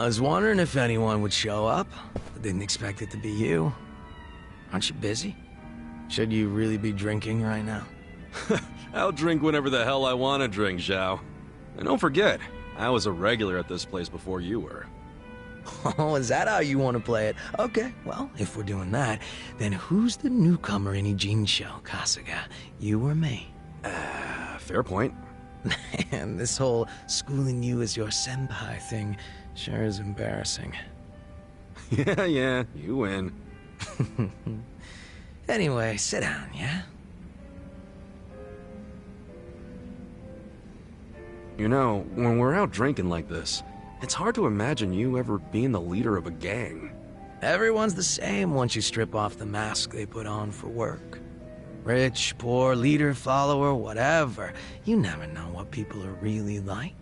I was wondering if anyone would show up, but didn't expect it to be you. Aren't you busy? Should you really be drinking right now? I'll drink whenever the hell I want to drink, Zhao. And don't forget, I was a regular at this place before you were. Oh, is that how you want to play it? Okay, well, if we're doing that, then who's the newcomer in Ijincho, Kasuga? You or me? Fair point. Man, this whole schooling you as your senpai thing sure is embarrassing. Yeah, you win. Anyway, sit down, yeah? You know, when we're out drinking like this, it's hard to imagine you ever being the leader of a gang. Everyone's the same once you strip off the mask they put on for work. Rich, poor, leader, follower, whatever. You never know what people are really like.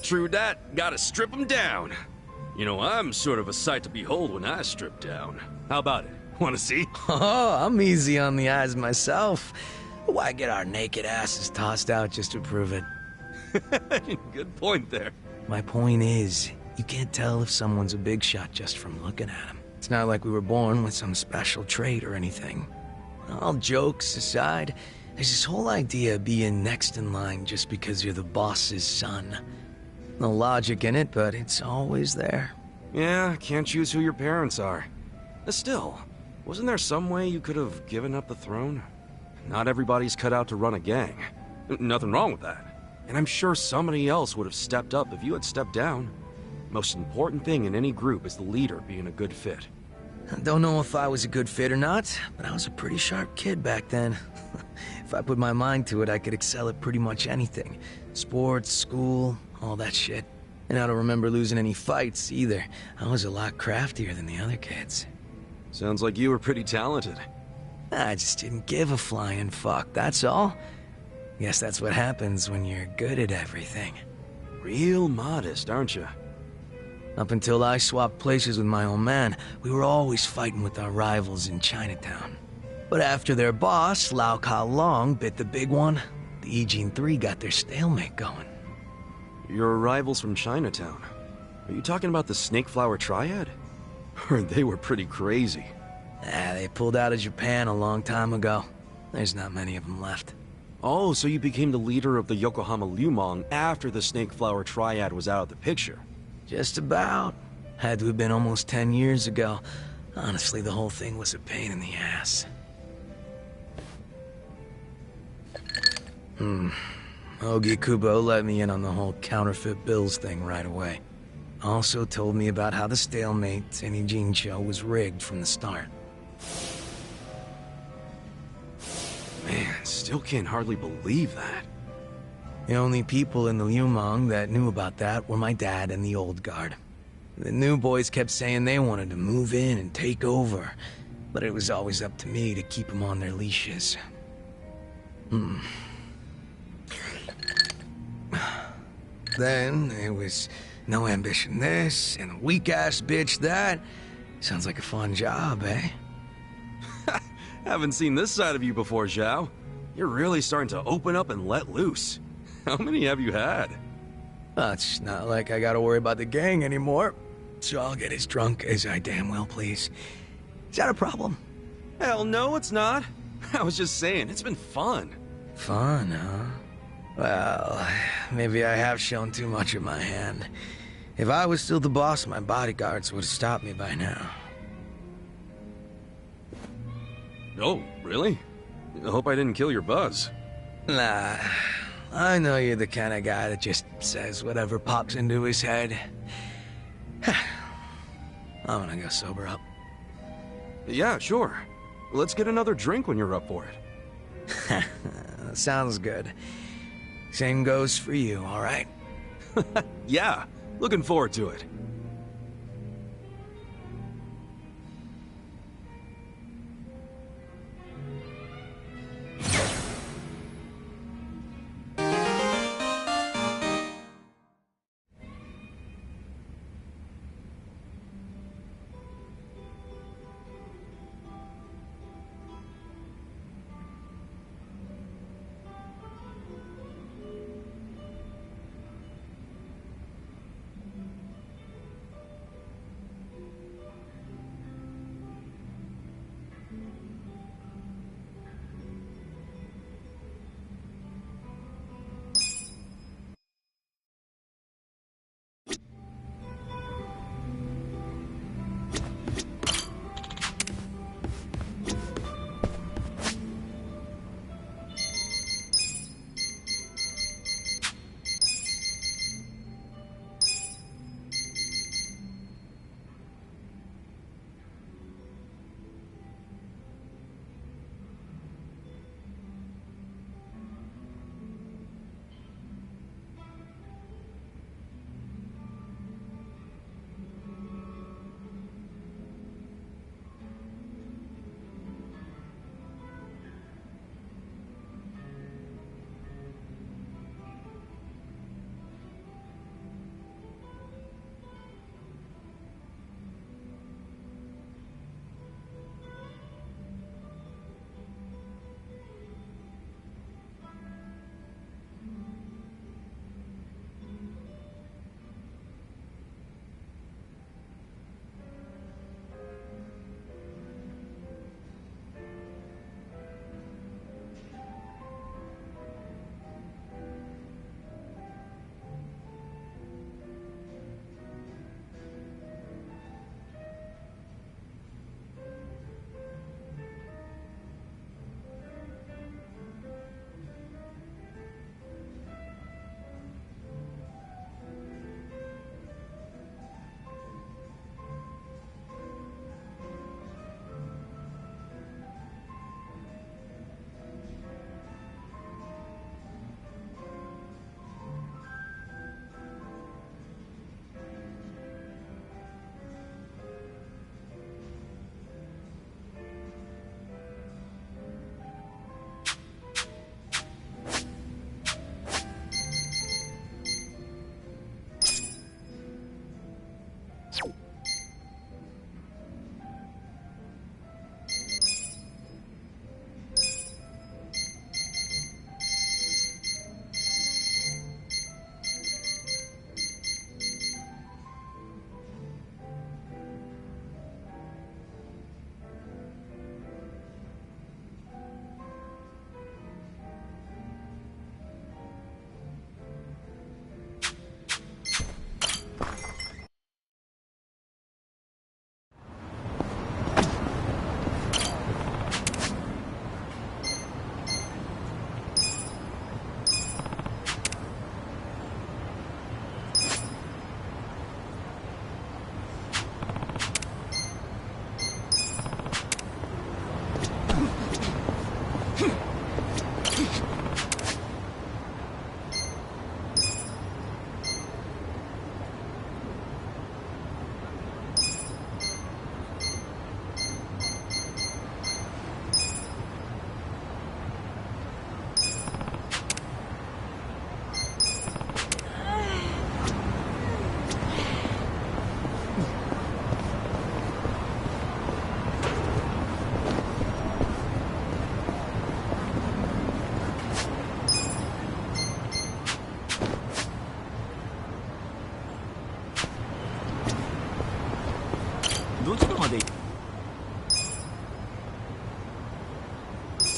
True that, gotta strip them down. You know, I'm sort of a sight to behold when I strip down. How about it? Wanna see? Oh, I'm easy on the eyes myself. Why get our naked asses tossed out just to prove it? Good point there. My point is, you can't tell if someone's a big shot just from looking at him. It's not like we were born with some special trait or anything. All jokes aside, there's this whole idea of being next in line just because you're the boss's son. No logic in it, but it's always there. Yeah, can't choose who your parents are. Still, wasn't there some way you could have given up the throne? Not everybody's cut out to run a gang. Nothing wrong with that. And I'm sure somebody else would have stepped up if you had stepped down. Most important thing in any group is the leader being a good fit. I don't know if I was a good fit or not, but I was a pretty sharp kid back then. If I put my mind to it, I could excel at pretty much anything. Sports, school, all that shit. And I don't remember losing any fights, either. I was a lot craftier than the other kids. Sounds like you were pretty talented. I just didn't give a flying fuck, that's all. Guess that's what happens when you're good at everything. Real modest, aren't you? Up until I swapped places with my old man, we were always fighting with our rivals in Chinatown. But after their boss, Lau Ka Long, bit the big one, the Ijin 3 got their stalemate going. Your rivals from Chinatown. Are you talking about the Snake Flower Triad? Heard they were pretty crazy. They pulled out of Japan a long time ago. There's not many of them left. Oh, so you became the leader of the Yokohama Lumong after the Snake Flower Triad was out of the picture. Just about. Had to have been almost 10 years ago. Honestly, the whole thing was a pain in the ass. Ogi Kubo let me in on the whole counterfeit bills thing right away. Also told me about how the stalemate in Ijincho was rigged from the start. Man, still can't hardly believe that. The only people in the Lumong that knew about that were my dad and the old guard. The new boys kept saying they wanted to move in and take over, but it was always up to me to keep them on their leashes. Then it was no ambition this, and a weak-ass bitch that. Sounds like a fun job, eh? Haven't seen this side of you before, Zhao. You're really starting to open up and let loose. How many have you had? It's not like I gotta worry about the gang anymore, so I'll get as drunk as I damn well please. Is that a problem? Hell no, it's not. I was just saying, it's been fun. Fun, huh? Well, maybe I have shown too much of my hand. If I was still the boss, my bodyguards would have stopped me by now. Oh, really? I hope I didn't kill your buzz. Nah, I know you're the kind of guy that just says whatever pops into his head. I'm gonna go sober up. Yeah, sure. Let's get another drink when you're up for it. Sounds good. Same goes for you, all right? Yeah, looking forward to it.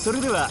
それでは。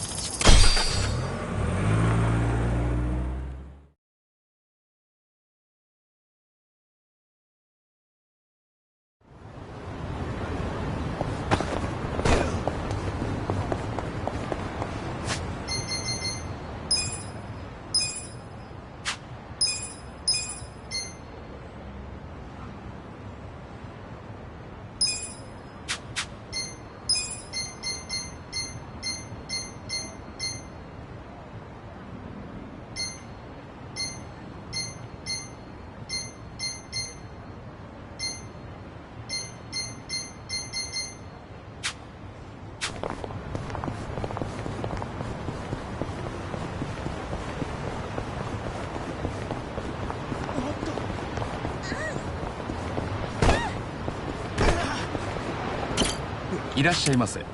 いらっしゃいませ。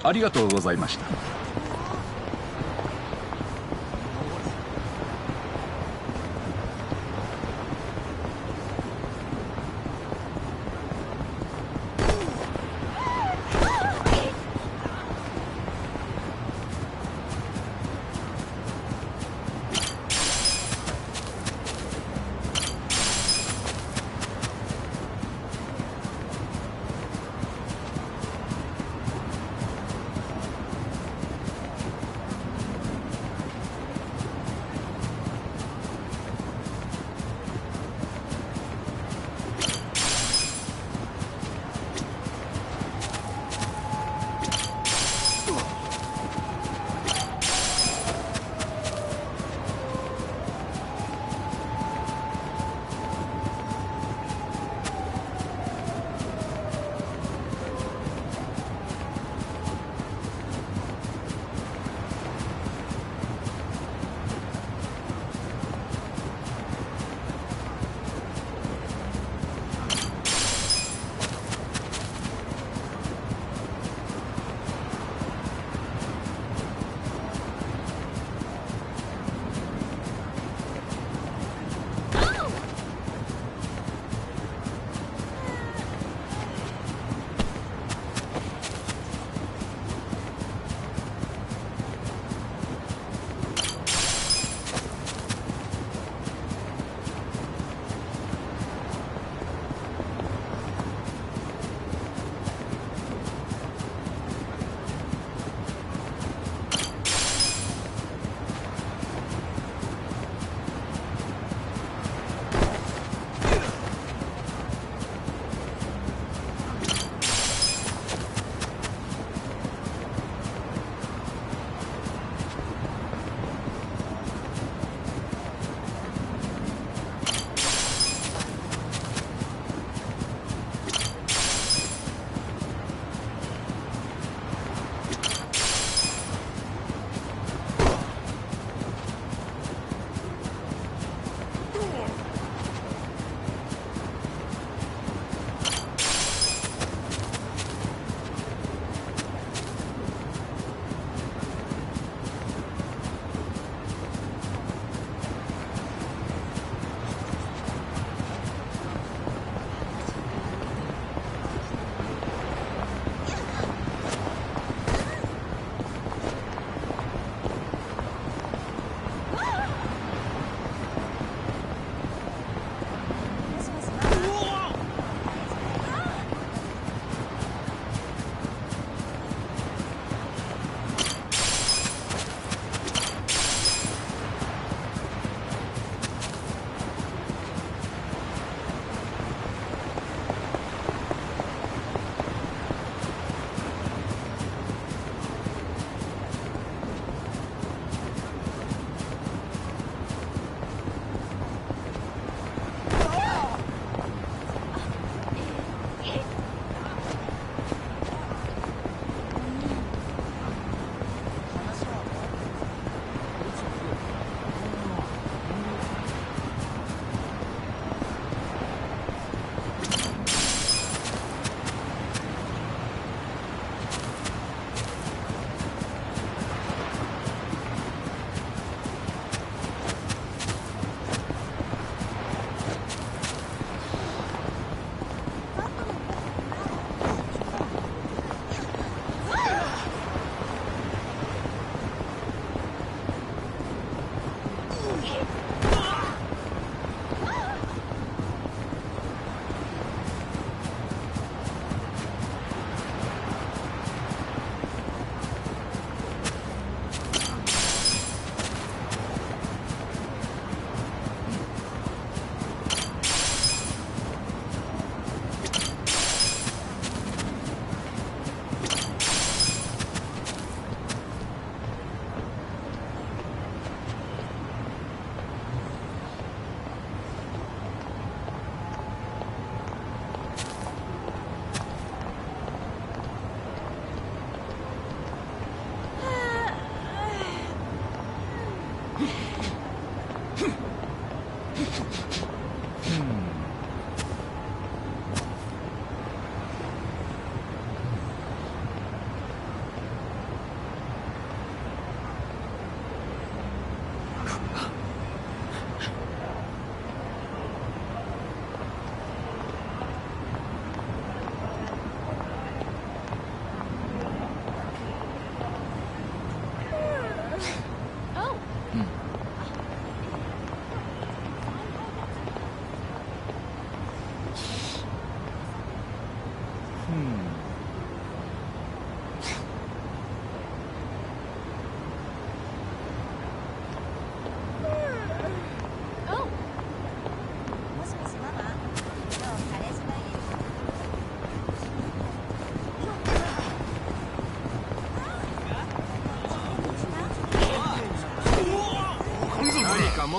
ありがとうございました。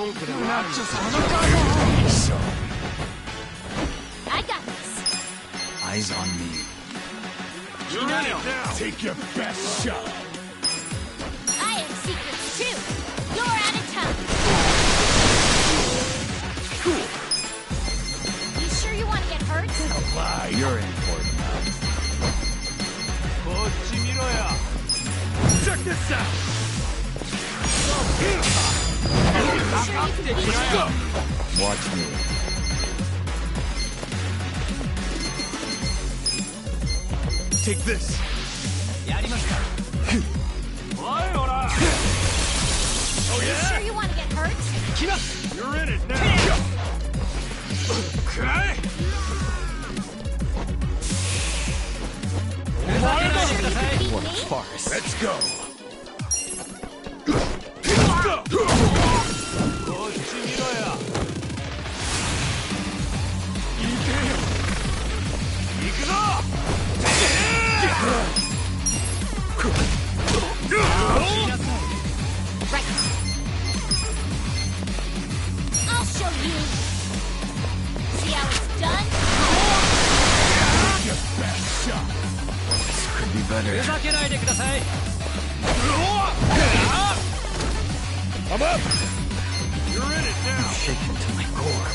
I got this. Eyes on me. You're in it now. Take your best shot. I have secrets too. You're out of town. You sure you want to get hurt? Lie, you're in for it now. Check this out. You sure you can beat me? Watch me. Take this. Oh You yeah? sure you want to get hurt? You're in it now. Okay. You sure you can beat me? Farce. Let's go. Right. I'll show you. See how it's done? Your best shot. This could be better. I'm up. You're in it now. Shaken to my core.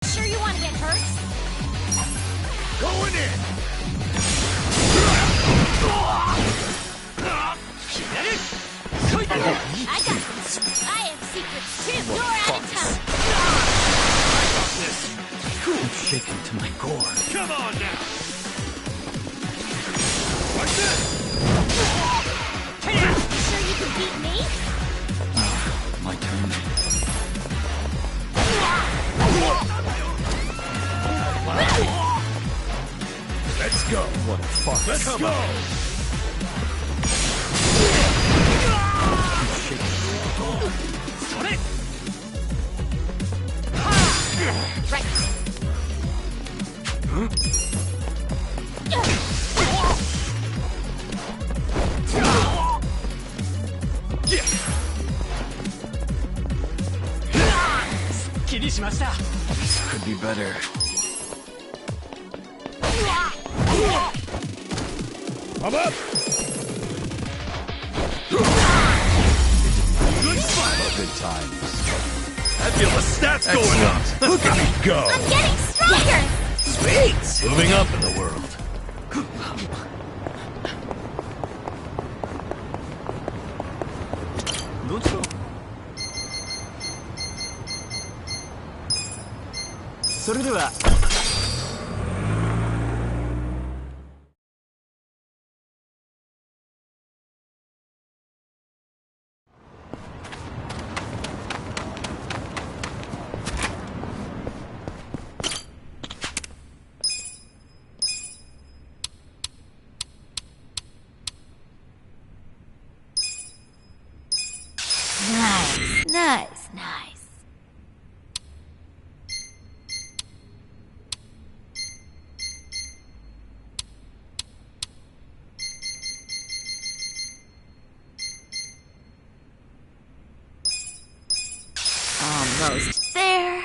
Sure you want to get hurt? Going in. I got this. I have secrets too. You're out of town. I'm shaken to my core. Come on now. Like this. You sure you can beat me? My turn. Let's go. What a farce. Let's go. Right. This could be better. I'm up. Good fight. Good times. I feel the stats going up. Look at me go. I'm getting stronger. Sweet! Moving up in the world. それでは Nice, nice, nice. Almost there.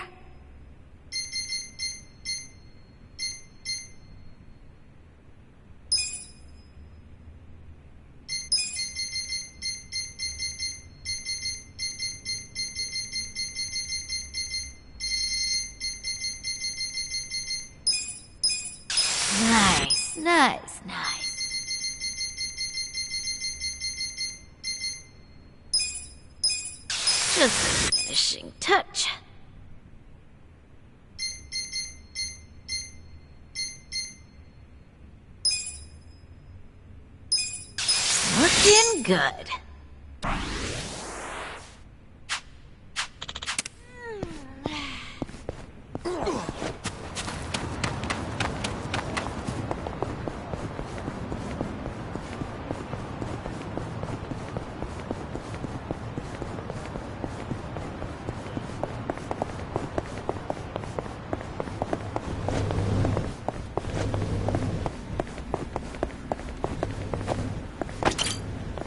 Nice, nice, nice. Just a finishing touch. Looking good.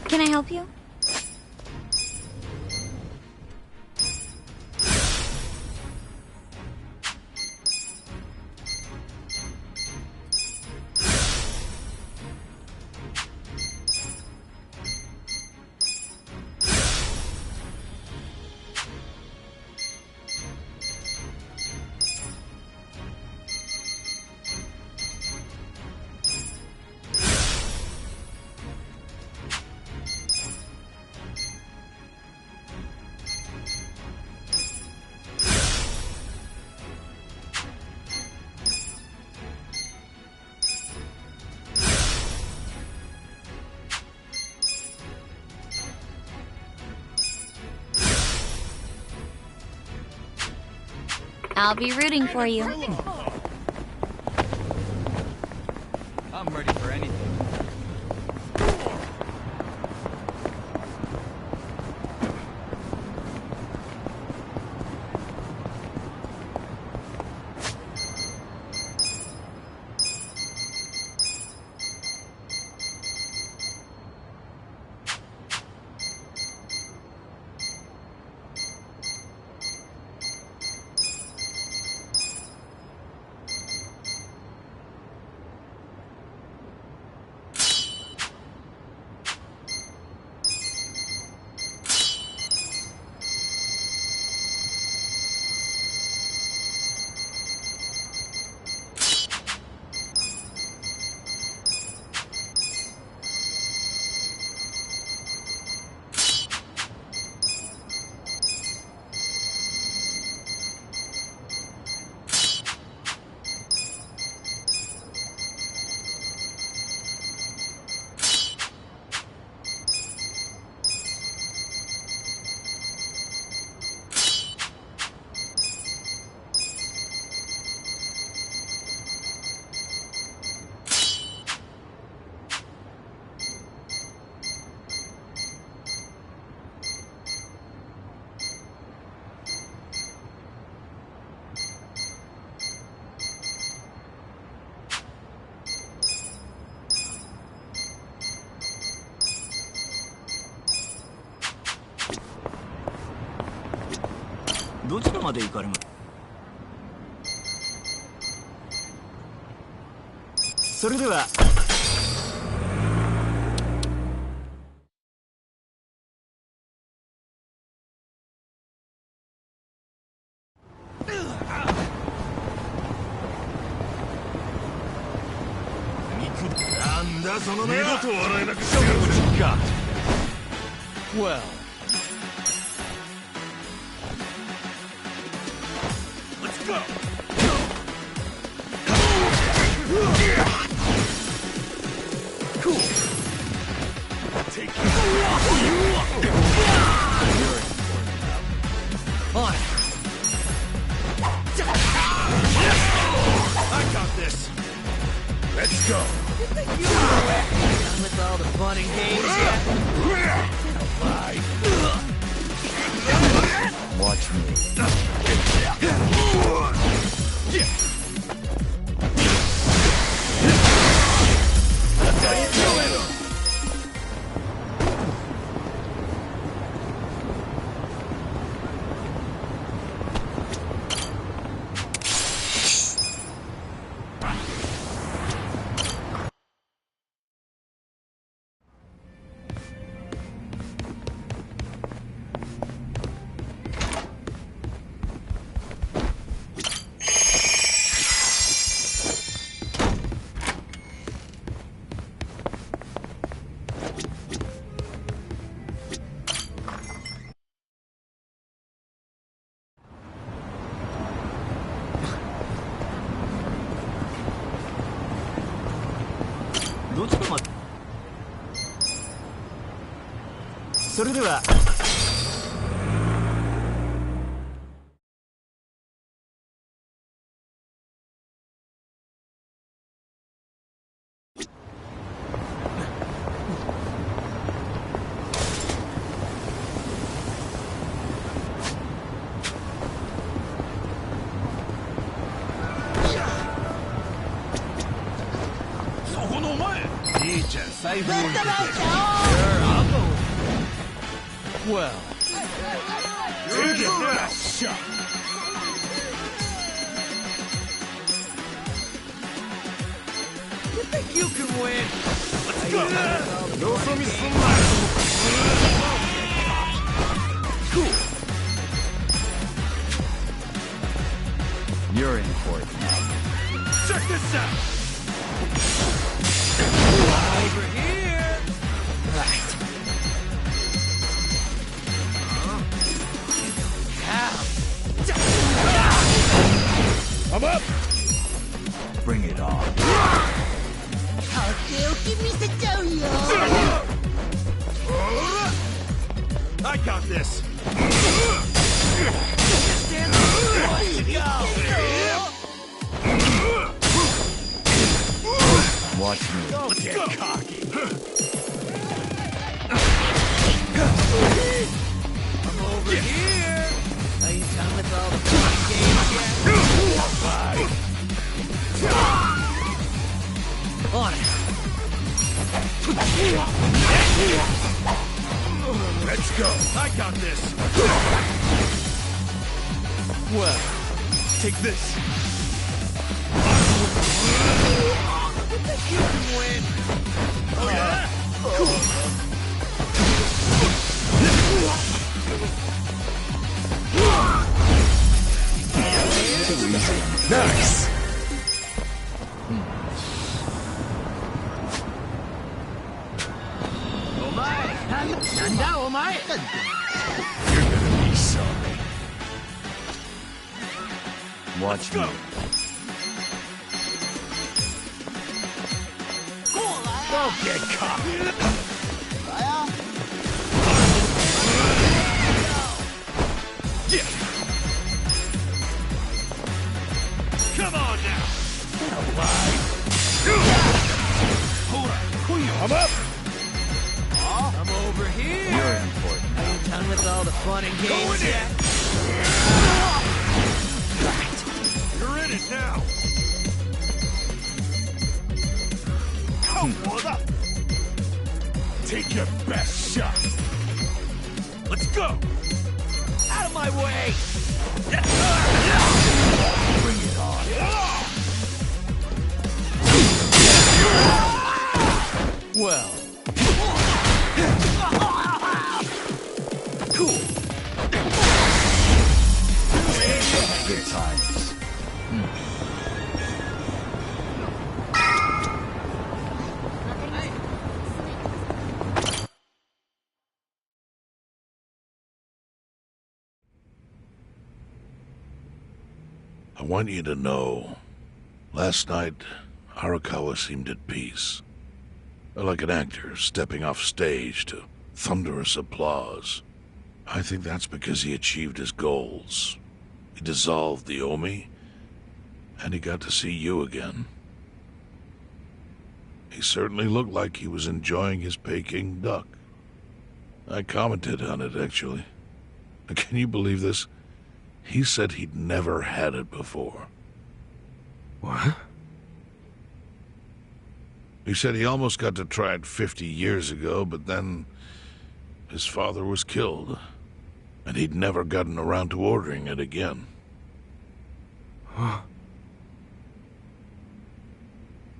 Can I help you? I'll be rooting for you. I'm ready for anything.どちらまで行かれます？それでは。なんだその目は。二度と笑えなくしてやる。Well. Let's go. Cool. Take it. On. I got this. Let's go. Done with all the fun and games yet? Watch me.どちらまで。それでは。そこのお前。兄ちゃん財布を入れて。 Well. You get that shot. You think you can win? Let's go. よそ見すんな。Cool. You're in for it now. Check this out. Over here. Right. I'm up. Bring it on. I got this. Let's go. Watch me. Don't get cocky. I'm over here. Are you done with all the fun games yet? On it. Let's go. I got this. Well, Take this. you can win. Oh, yeah? Nice. Be sorry. Watch me. Don't get cocky. Yeah. Come on now. I'm up. I'm over here. You're important. Are you done with all the fun and games Going in. yet? You're in it now. Come on up. Take your best shot. Let's go. Out of my way. Bring it on. Well, Good times. I want you to know, last night, Arakawa seemed at peace. Like an actor stepping off stage to thunderous applause. I think that's because he achieved his goals. He dissolved the Omi, and he got to see you again. He certainly looked like he was enjoying his Peking duck. I commented on it, actually. Can you believe this? He said he'd never had it before. What? He said he almost got to try it 50 years ago, but then his father was killed, and he'd never gotten around to ordering it again.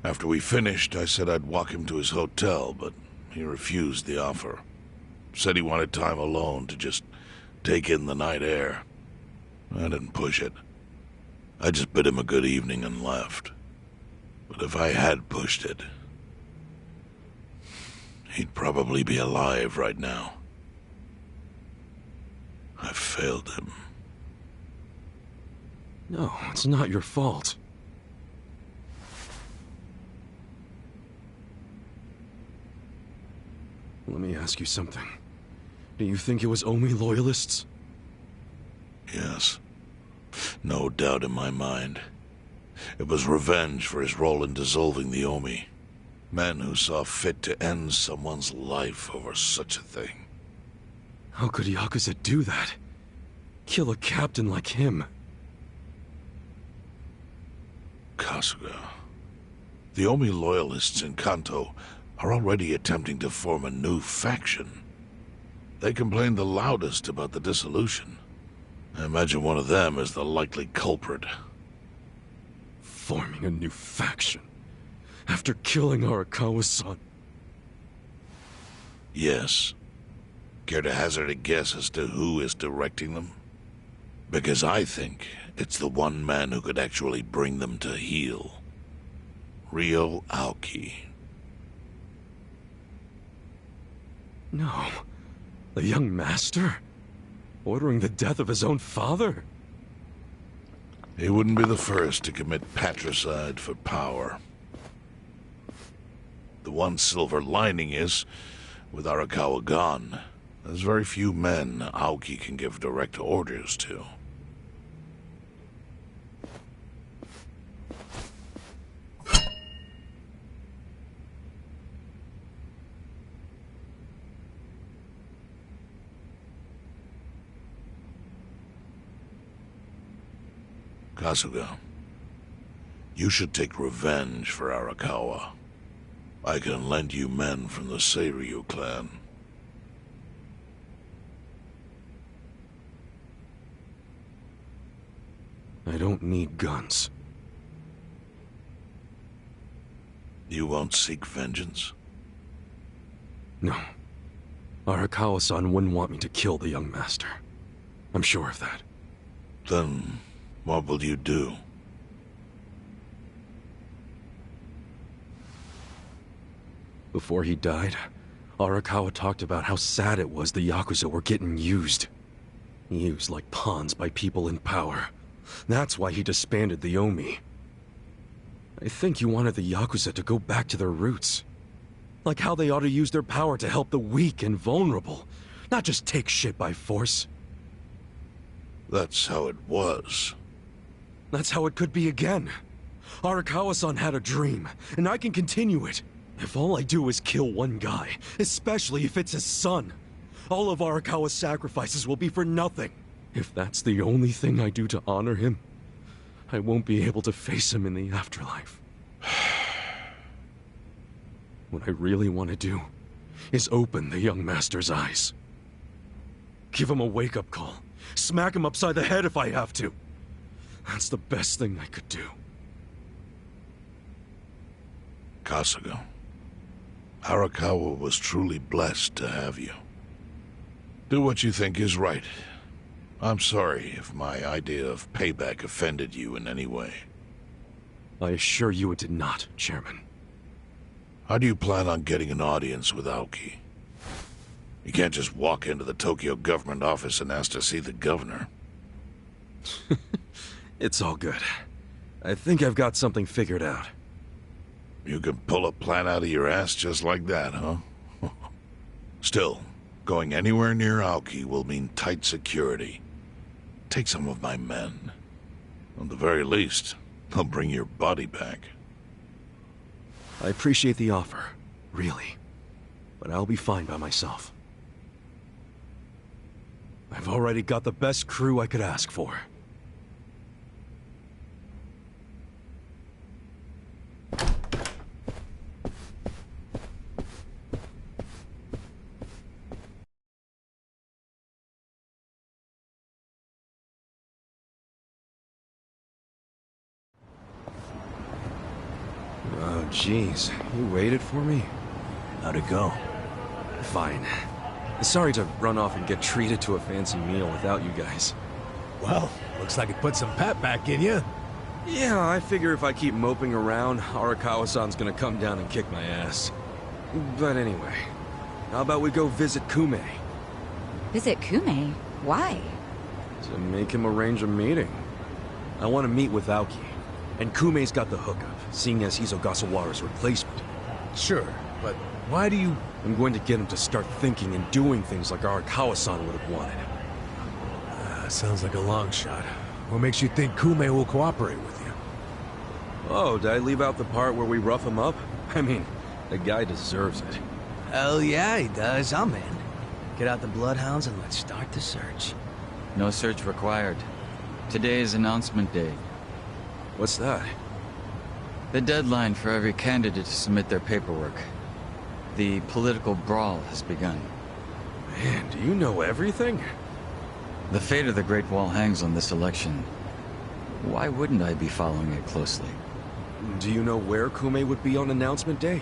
After we finished, I said I'd walk him to his hotel, but he refused the offer. Said he wanted time alone to just take in the night air. I didn't push it. I just bid him a good evening and left. But if I had pushed it, he'd probably be alive right now. I failed him. No, it's not your fault. Let me ask you something. Do you think it was Omi loyalists? Yes. No doubt in my mind. It was revenge for his role in dissolving the Omi. Men who saw fit to end someone's life over such a thing. How could Yakuza do that? Kill a captain like him? Kasuga. The Omi loyalists in Kanto are already attempting to form a new faction. They complain the loudest about the dissolution. I imagine one of them is the likely culprit. Forming a new faction? After killing Arakawa-san? Yes. Care to hazard a guess as to who is directing them? Because I think it's the one man who could actually bring them to heel. Ryo Aoki. No. The young master? Ordering the death of his own father? He wouldn't be the first to commit patricide for power. The one silver lining is, with Arakawa gone, there's very few men Aoki can give direct orders to. Kasuga, you should take revenge for Arakawa. I can lend you men from the Seiryu clan. I don't need guns. You won't seek vengeance? No. Arakawa-san wouldn't want me to kill the young master. I'm sure of that. Then, what will you do? Before he died, Arakawa talked about how sad it was the Yakuza were getting used. Used like pawns by people in power. That's why he disbanded the Omi. I think he wanted the Yakuza to go back to their roots. Like how they ought to use their power to help the weak and vulnerable, not just take shit by force. That's how it was. That's how it could be again. Arakawa-san had a dream, and I can continue it. If all I do is kill one guy, especially if it's his son, all of Arakawa's sacrifices will be for nothing. If that's the only thing I do to honor him, I won't be able to face him in the afterlife. What I really want to do is open the young master's eyes. Give him a wake-up call. Smack him upside the head if I have to. That's the best thing I could do. Kasuga, Arakawa was truly blessed to have you. Do what you think is right. I'm sorry if my idea of payback offended you in any way. I assure you it did not, Chairman. How do you plan on getting an audience with Aoki? You can't just walk into the Tokyo government office and ask to see the governor. It's all good. I think I've got something figured out. You can pull a plan out of your ass just like that, huh? Still, going anywhere near Aoki will mean tight security. Take some of my men. At the very least, they'll bring your body back. I appreciate the offer, really. But I'll be fine by myself. I've already got the best crew I could ask for. Oh, jeez. You waited for me? How'd it go? Fine. Sorry to run off and get treated to a fancy meal without you guys. Well, looks like it put some pep back in you. Yeah, I figure if I keep moping around, Arakawa-san's gonna come down and kick my ass. But anyway, how about we go visit Kume? Visit Kume? Why? To make him arrange a meeting. I want to meet with Aoki. And Kume's got the hookup, seeing as he's Ogasawara's replacement. Sure, but why do you... I'm going to get him to start thinking and doing things like Arakawa-san would have wanted. Sounds like a long shot. What makes you think Kume will cooperate with you? Oh, did I leave out the part where we rough him up? I mean, the guy deserves it. Hell yeah, he does. I'm in. Get out the bloodhounds and let's start the search. No search required. Today is announcement day. What's that? The deadline for every candidate to submit their paperwork. The political brawl has begun. Man, do you know everything? The fate of the Great Wall hangs on this election. Why wouldn't I be following it closely? Do you know where Kume would be on announcement day?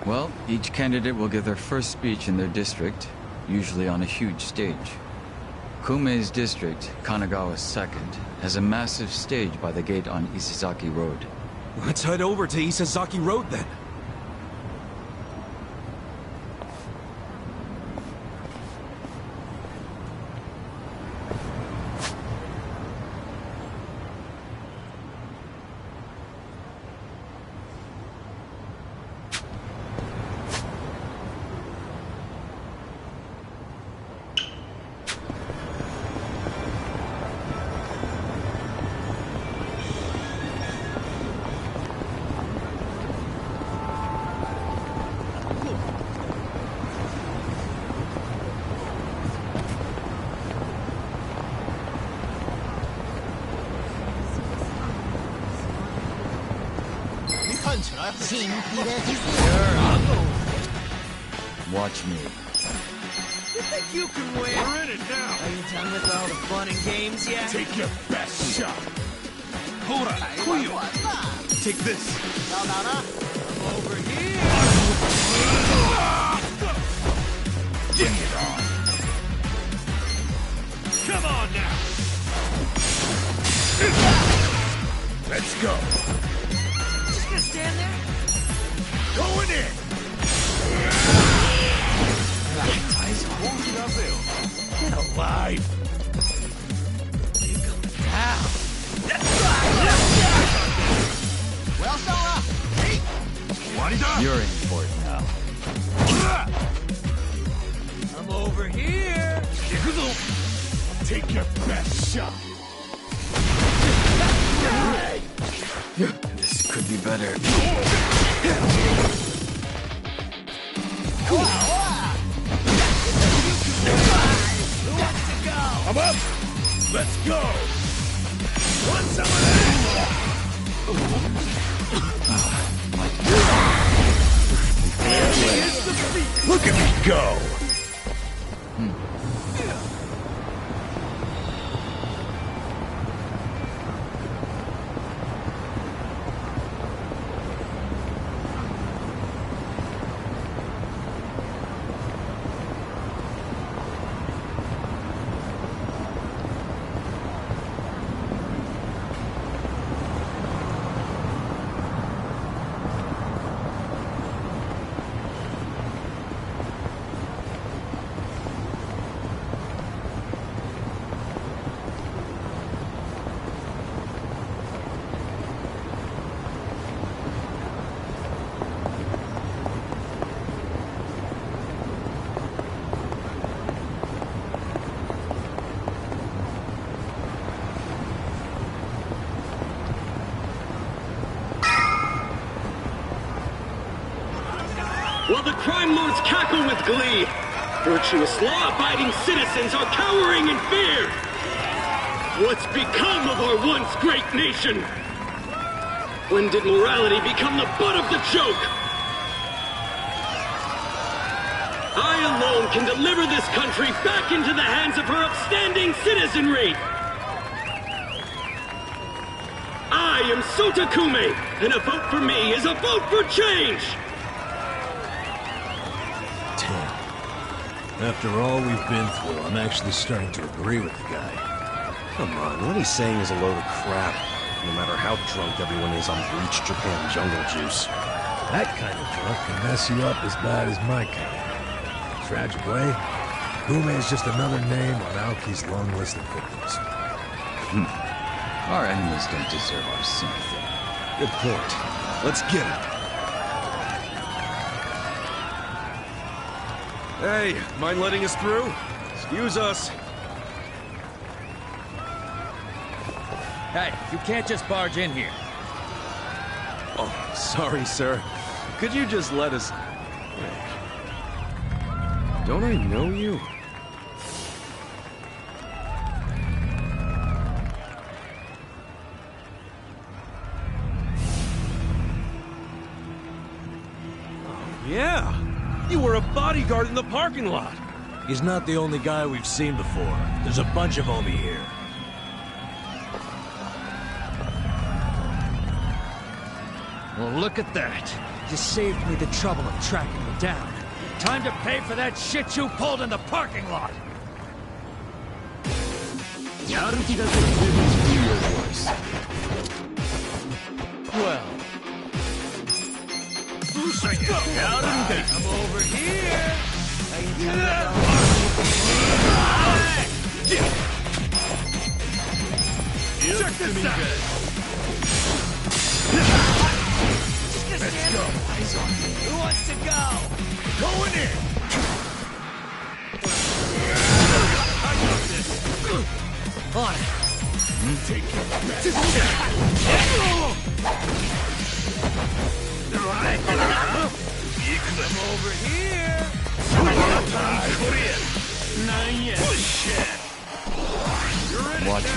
Well, each candidate will give their first speech in their district, usually on a huge stage. Kume's district, Kanagawa's second, has a massive stage by the gate on Isizaki Road. Let's head over to Isizaki Road then. Watch me. You think you can win? We're in it now. Are you done with all the fun and games yet? Take your best shot. Hora, Kuyo. Take this. I'm over here. Bring it on. Come on now. Let's go. Just gonna stand there? Going in. Get alive. You're in for it now. I'm over here. Take your best shot. This could be better. I'm up. Let's go. Want some of that? Look at me go. While the crime lords cackle with glee, virtuous law-abiding citizens are cowering in fear. What's become of our once great nation? When did morality become the butt of the joke? I alone can deliver this country back into the hands of her upstanding citizenry. I am Sota Kume, and a vote for me is a vote for change! After all we've been through, I'm actually starting to agree with the guy. Come on, what he's saying is a load of crap. No matter how drunk everyone is on bleached Japan jungle juice. That kind of drunk can mess you up as bad as my kind. Tragic way, Kume is just another name on Aoki's long list of victims. Our enemies don't deserve our sympathy. Good point. Let's get him. Hey, mind letting us through? Excuse us. Hey, you can't just barge in here. Oh, sorry, sir. Could you just let us... Wait. Don't I know you? Oh, yeah! You were a bodyguard in the parking lot! He's not the only guy we've seen before. There's a bunch of Omi here. Well, look at that. You saved me the trouble of tracking me down. Time to pay for that shit you pulled in the parking lot! Yaruki doesn't do your voice. Well... I'm over here! Check this out! Let's go! Who wants to go? Going in! I got this. On it. Take your best. I'm over here. Watch me.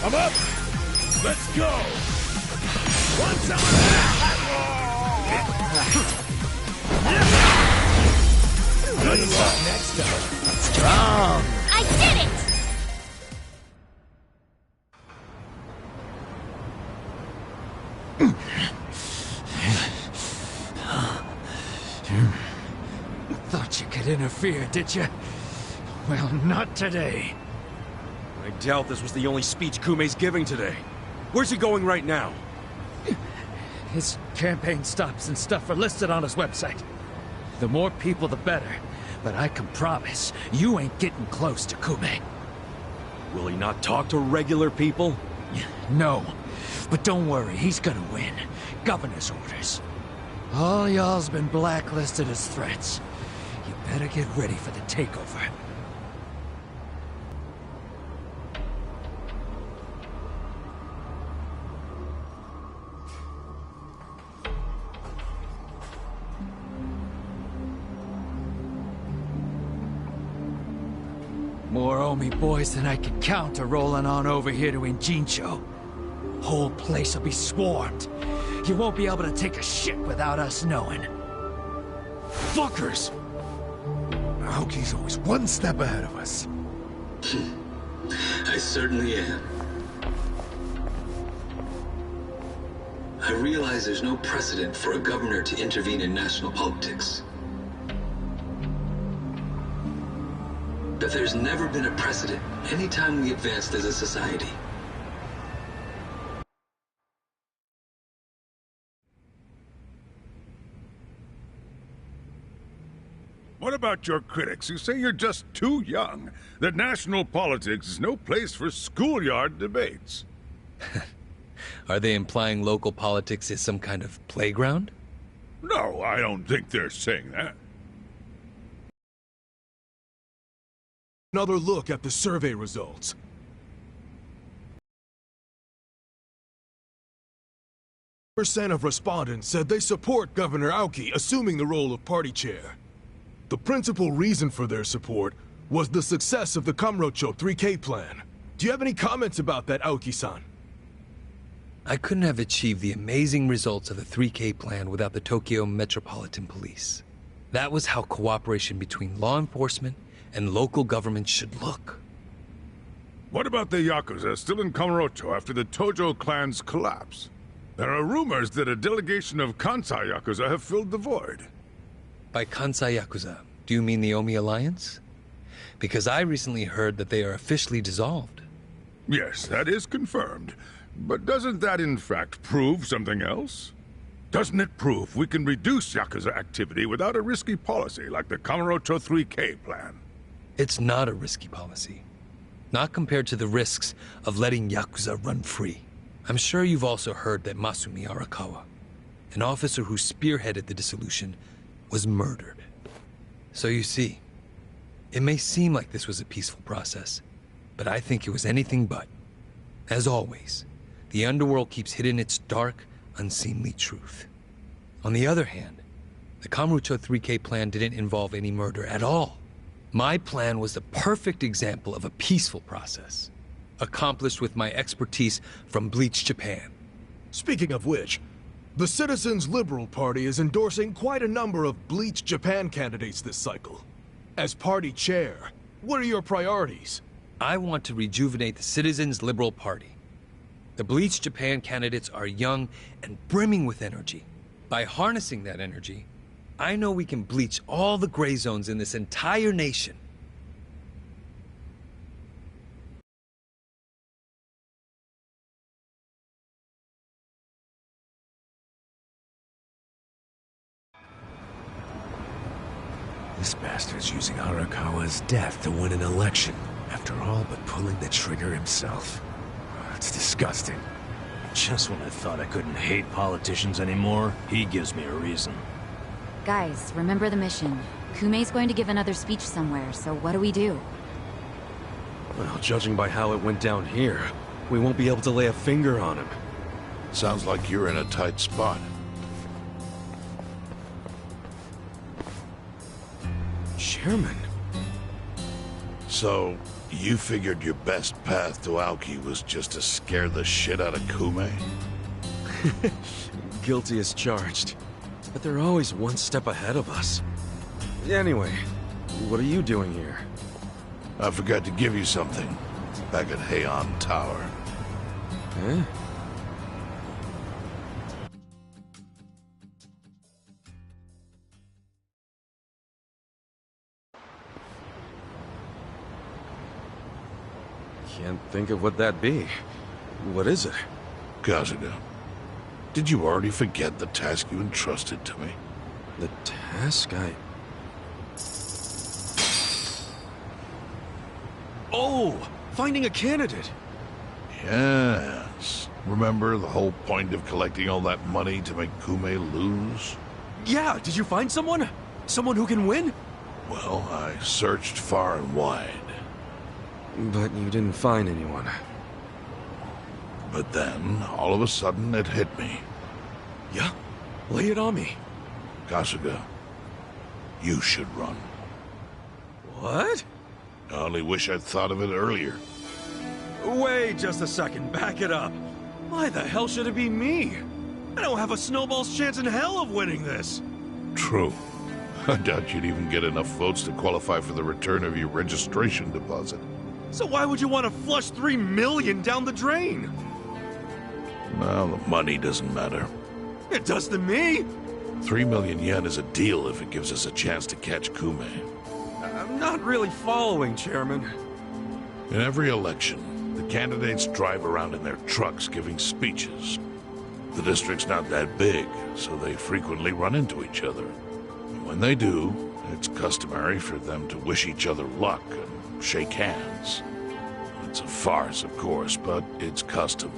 I'm up! Let's go! Want some of that? Good luck next time. Strong! I did it! Thought you could interfere, did you? Well, not today. I doubt this was the only speech Kume's giving today. Where's he going right now? His campaign stops and stuff are listed on his website. The more people, the better. But I can promise, you ain't getting close to Kume. Will he not talk to regular people? No. But don't worry, he's gonna win. Governor's orders. All y'all's been blacklisted as threats. You better get ready for the takeover. More Omi boys than I can count are rolling on over here to Injincho. Whole place will be swarmed. You won't be able to take a shit without us knowing. Fuckers! Aoki's always one step ahead of us. I certainly am. I realize there's no precedent for a governor to intervene in national politics. But there's never been a precedent anytime we advanced as a society. What about your critics who say you're just too young? That national politics is no place for schoolyard debates? Are they implying local politics is some kind of playground? No, I don't think they're saying that. Another look at the survey results. % of respondents said they support Governor Aoki assuming the role of party chair. The principal reason for their support was the success of the Kamurocho 3K plan. Do you have any comments about that, Aoki-san? I couldn't have achieved the amazing results of the 3K plan without the Tokyo Metropolitan Police. That was how cooperation between law enforcement and local government should look. What about the Yakuza still in Kamurocho after the Tojo clan's collapse? There are rumors that a delegation of Kansai Yakuza have filled the void. By Kansai Yakuza, do you mean the Omi Alliance? Because I recently heard that they are officially dissolved. Yes, that is confirmed. But doesn't that in fact prove something else? Doesn't it prove we can reduce Yakuza activity without a risky policy like the Kamurocho 3K plan? It's not a risky policy. Not compared to the risks of letting Yakuza run free. I'm sure you've also heard that Masumi Arakawa, an officer who spearheaded the dissolution, was murdered. So you see, it may seem like this was a peaceful process, but I think it was anything but. As always, the underworld keeps hidden its dark, unseemly truth. On the other hand, the Kamurocho 3K plan didn't involve any murder at all. My plan was the perfect example of a peaceful process, accomplished with my expertise from Bleach Japan. Speaking of which, the Citizens Liberal Party is endorsing quite a number of Bleach Japan candidates this cycle. As party chair, what are your priorities? I want to rejuvenate the Citizens Liberal Party. The Bleach Japan candidates are young and brimming with energy. By harnessing that energy, I know we can bleach all the gray zones in this entire nation. This bastard's using Arakawa's death to win an election, after all but pulling the trigger himself. It's disgusting. Just when I thought I couldn't hate politicians anymore, he gives me a reason. Guys, remember the mission. Kume's going to give another speech somewhere, so what do we do? Well, judging by how it went down here, we won't be able to lay a finger on him. Sounds like you're in a tight spot. Chairman? So, You figured your best path to Aoki was just to scare the shit out of Kume? Guilty as charged. But they're always one step ahead of us. Anyway, what are you doing here? I forgot to give you something back at Heian Tower. Eh? Can't think of what that'd be. What is it? Kasuga, did you already forget the task you entrusted to me? The task Oh! Finding a candidate! Yes. Remember the whole point of collecting all that money to make Kume lose? Yeah, did you find someone? Someone who can win? Well, I searched far and wide. But you didn't find anyone. But then, all of a sudden, it hit me. Yeah? Lay it on me. Kasuga, you should run. What? I only wish I'd thought of it earlier. Wait just a second, back it up. Why the hell should it be me? I don't have a snowball's chance in hell of winning this. True. I doubt you'd even get enough votes to qualify for the return of your registration deposit. So why would you want to flush $3 million down the drain? Well, the money doesn't matter. It does to me. 3 million yen is a deal if it gives us a chance to catch Kume. I'm not really following, Chairman. In every election, the candidates drive around in their trucks giving speeches. The district's not that big, so they frequently run into each other. And when they do, it's customary for them to wish each other luck and shake hands. It's a farce, of course, but it's custom.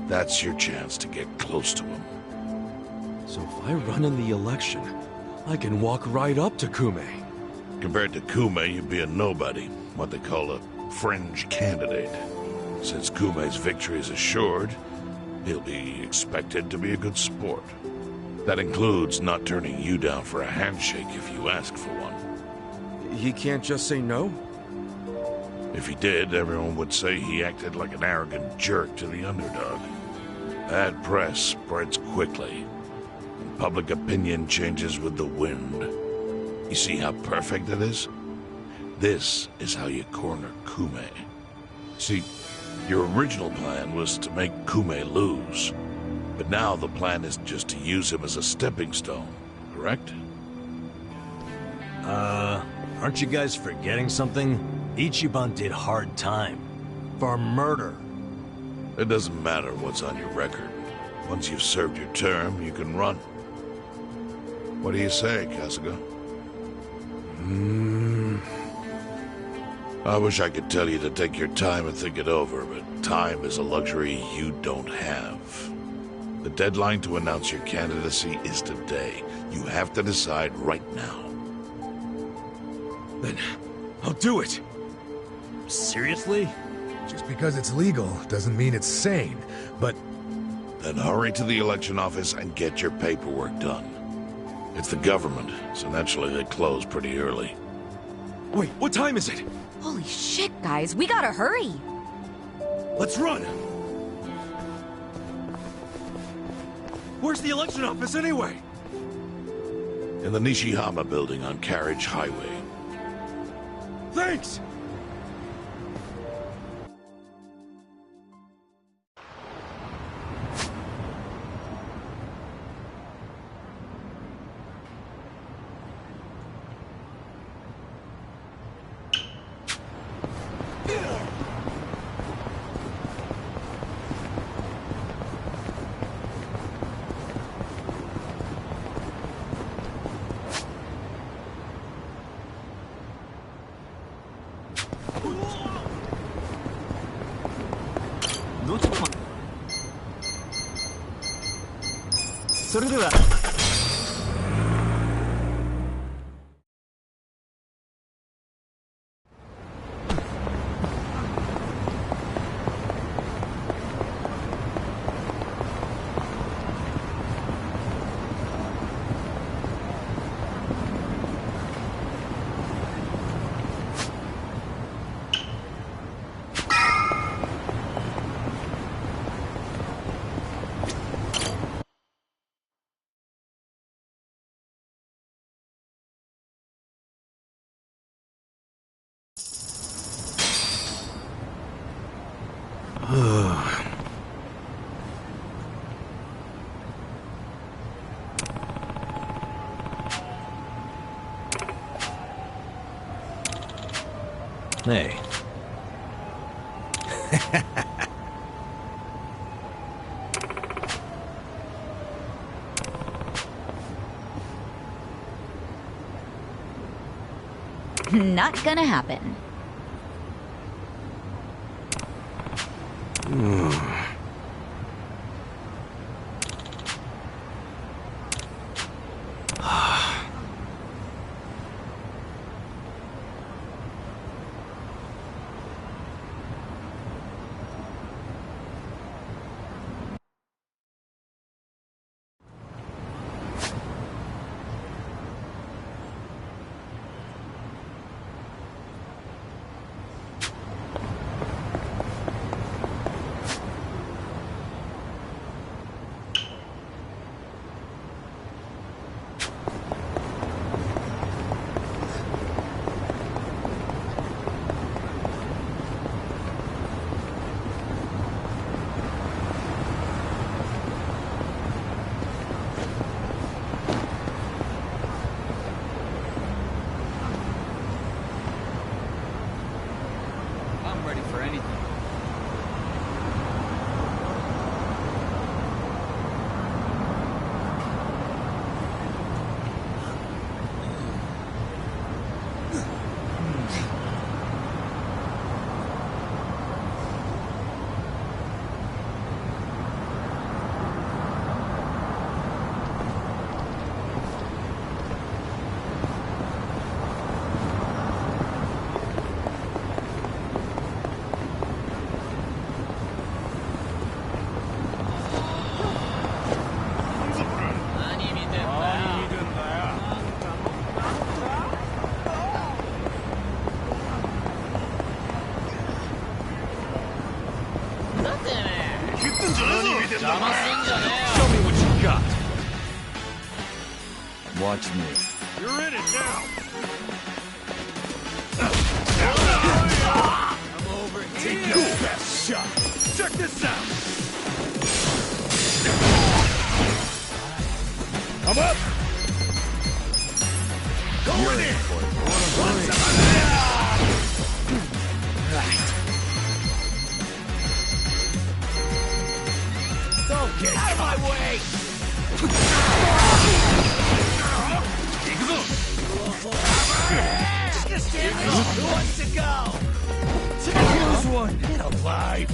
That's your chance to get close to him. So if I run in the election, I can walk right up to Kume. Compared to Kume, you'd be a nobody, what they call a fringe candidate. Since Kume's victory is assured, he'll be expected to be a good sport. That includes not turning you down for a handshake if you ask for one. He can't just say no? If he did, everyone would say he acted like an arrogant jerk to the underdog. Bad press spreads quickly, and public opinion changes with the wind. You see how perfect it is? This is how you corner Kume. See, your original plan was to make Kume lose. But now the plan is just to use him as a stepping stone, correct? Aren't you guys forgetting something? Ichiban did hard time. For murder. It doesn't matter what's on your record. Once you've served your term, you can run. What do you say, Kasuga? I wish I could tell you to take your time and think it over, but time is a luxury you don't have. The deadline to announce your candidacy is today. You have to decide right now. Then I'll do it. Seriously? Just because it's legal doesn't mean it's sane, but... Then hurry to the election office and get your paperwork done. It's the government, so naturally they close pretty early. Wait, what time is it? Holy shit, guys, we gotta hurry! Let's run! Where's the election office anyway? In the Nishihama building on Carriage Highway. Thanks! Hey. Not gonna happen. I'm ready for anything. Show me what you got. Watch me. You're in it now. I'm over here. Take your best shot. Check this out. I'm up. Going in. Right. Don't get out of my way. Who wants to go? Here's one. Get alive.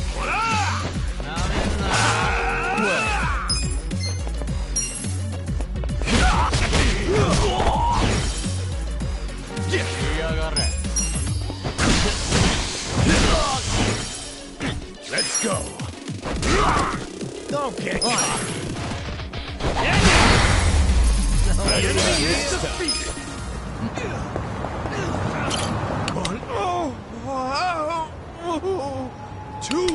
Let's go. Don't get caught. Enemy is defeated. One. Two.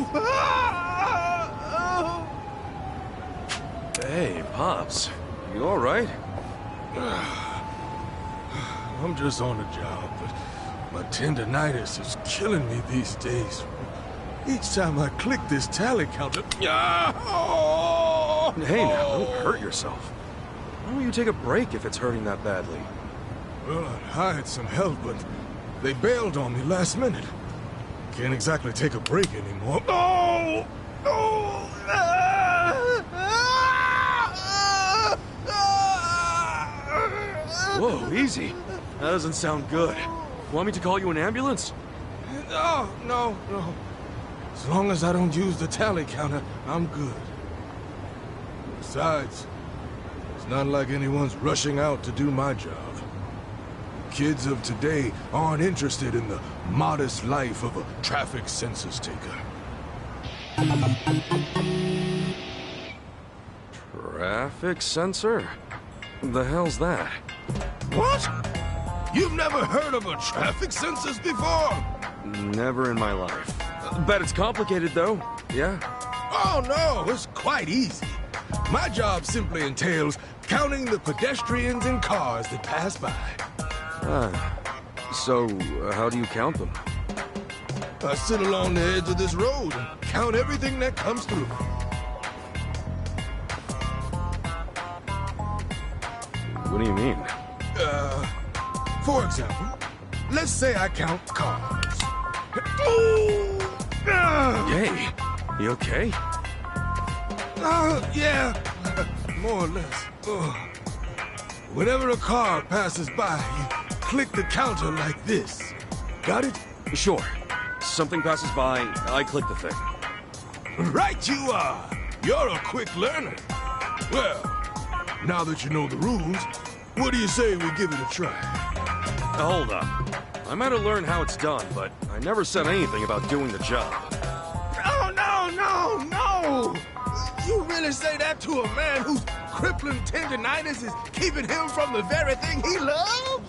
Hey, Pops. You alright? I'm just on the job, but my tendinitis is killing me these days. Each time I click this tally counter... Hey, now, don't hurt yourself. Why don't you take a break if it's hurting that badly? Well, I hired some help, but they bailed on me last minute. Can't exactly take a break anymore. Oh! Oh! Whoa, easy. That doesn't sound good. Want me to call you an ambulance? No. As long as I don't use the tally counter, I'm good. Besides, it's not like anyone's rushing out to do my job. Kids of today aren't interested in the modest life of a traffic census taker. Traffic sensor? The hell's that? What? You've never heard of a traffic census before? Never in my life. Bet it's complicated, though. Yeah? Oh, no, it's quite easy. My job simply entails counting the pedestrians and cars that pass by. So, how do you count them? I sit along the edge of this road and count everything that comes through. What do you mean? For example, let's say I count cars. Hey, you okay? Yeah, more or less. Whenever a car passes by, you click the counter like this. Got it? Sure. Something passes by, I click the thing. Right you are! You're a quick learner. Well, now that you know the rules, what do you say we give it a try? Hold up. I might have learned how it's done, but I never said anything about doing the job. Oh, no! You really say that to a man whose crippling tendinitis is keeping him from the very thing he loves?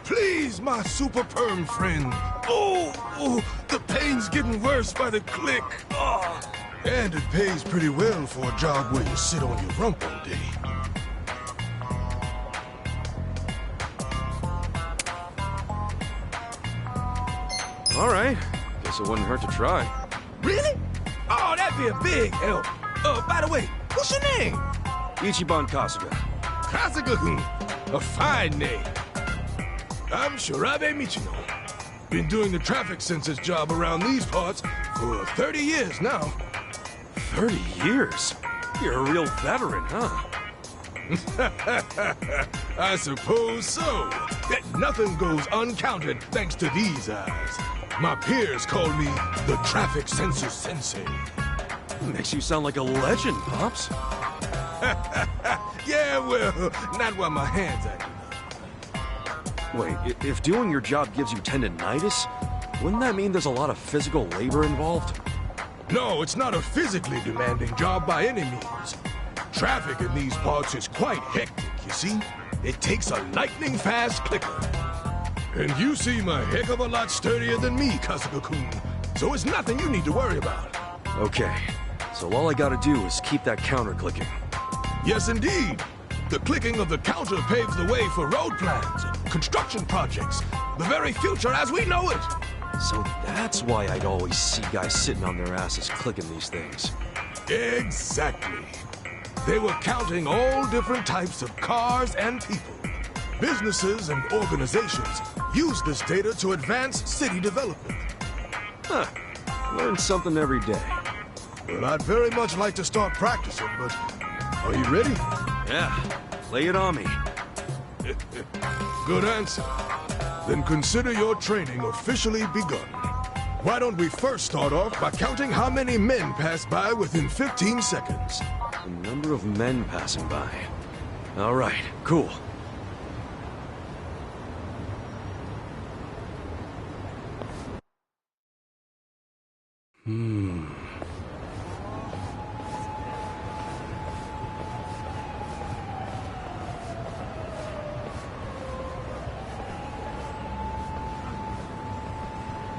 Please, my super perm friend. Oh, the pain's getting worse by the click. Oh. And it pays pretty well for a job where you sit on your rump all day. All right. Guess it wouldn't hurt to try. Really? Oh, that'd be a big help. By the way, what's your name? Ichiban Kasuga. Kasuga-kun. A fine name. I'm Shirabe Michino. Been doing the traffic census job around these parts for 30 years now. 30 years? You're a real veteran, huh? I suppose so. Yet nothing goes uncounted thanks to these eyes. My peers call me the traffic census sensei. Makes you sound like a legend, Pops. Yeah, well, not while my hands acting. Wait, if doing your job gives you tendinitis, wouldn't that mean there's a lot of physical labor involved? No, it's not a physically demanding job by any means. Traffic in these parts is quite hectic, you see? It takes a lightning-fast clicker. And you seem a heck of a lot sturdier than me, Kasuga-kun, so it's nothing you need to worry about. Okay, so all I gotta do is keep that counter clicking. Yes, indeed. The clicking of the counter paves the way for road plans, construction projects, the very future as we know it. So that's why I'd always see guys sitting on their asses clicking these things. Exactly. They were counting all different types of cars and people. Businesses and organizations use this data to advance city development. Huh. Learn something every day. Well, I'd very much like to start practicing, but are you ready? Yeah. Lay it on me. Good answer. Then consider your training officially begun. Why don't we first start off by counting how many men pass by within 15 seconds? The number of men passing by. All right, cool.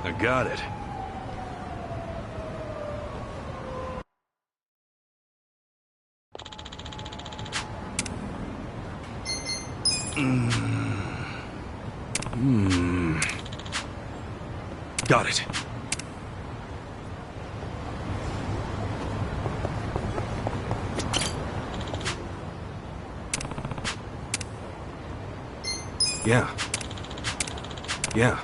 I got it. Got it. Yeah. Yeah.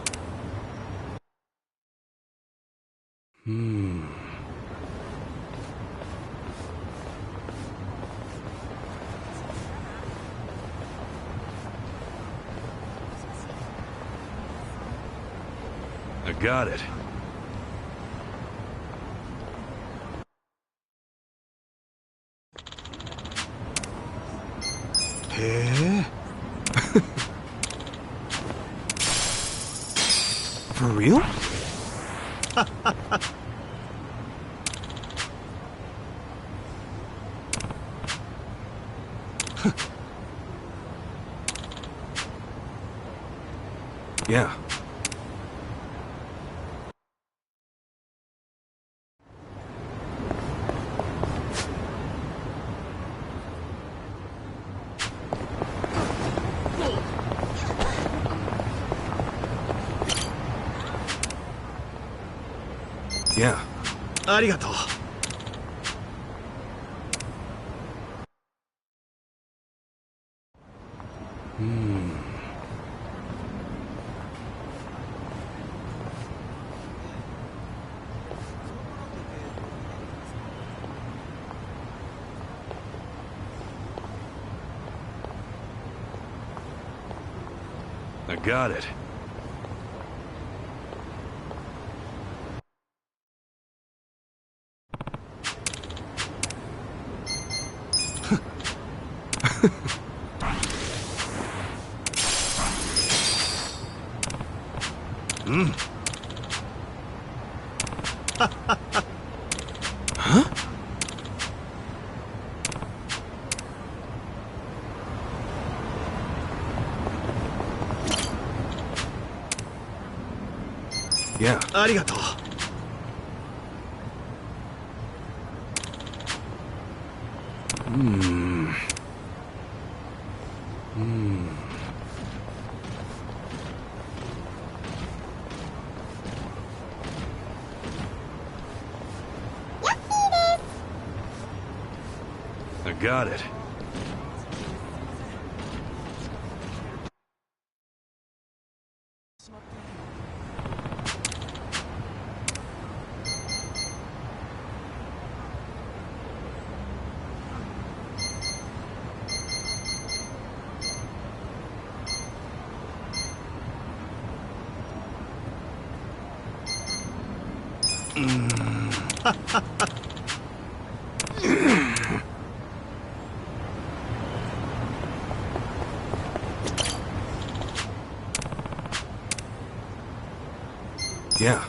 I got it. Eh? For real? Yeah. Yeah. ありがとう。I got it. Huh? Yeah. ありがとう。I got it. Yeah.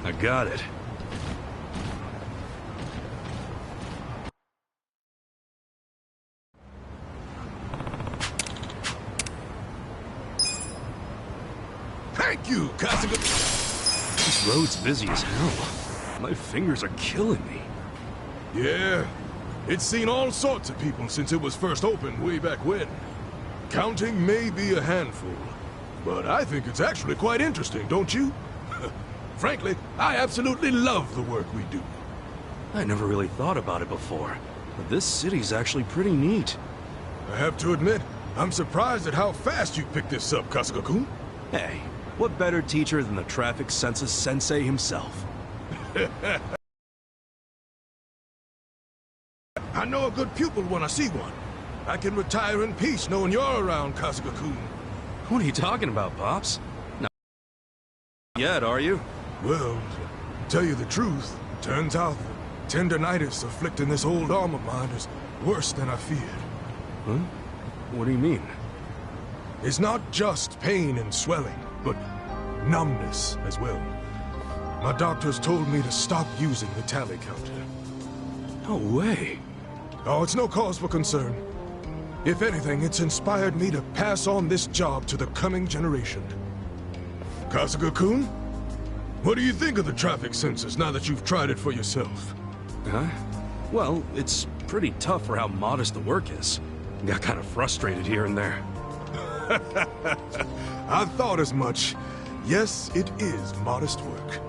I got it. Thank you, Kasuga. This road's busy as hell. My fingers are killing me. Yeah, it's seen all sorts of people since it was first opened way back when. Counting may be a handful, but I think it's actually quite interesting, don't you? Frankly, I absolutely love the work we do. I never really thought about it before, but this city's actually pretty neat. I have to admit, I'm surprised at how fast you picked this up, Kasuga-kun. Hey, what better teacher than the traffic census sensei himself? I know a good pupil when I see one. I can retire in peace knowing you're around, Kasuga-kun. What are you talking about, Pops? Not yet, are you? Well, to tell you the truth, turns out the tendinitis afflicting this old arm of mine is worse than I feared. Huh? What do you mean? It's not just pain and swelling, but numbness as well. My doctors told me to stop using the tally counter. No way. Oh, it's no cause for concern. If anything, it's inspired me to pass on this job to the coming generation. Kasuga-kun, what do you think of the traffic sensors now that you've tried it for yourself? Huh? Well, it's pretty tough for how modest the work is. Got kind of frustrated here and there. I thought as much. Yes, it is modest work.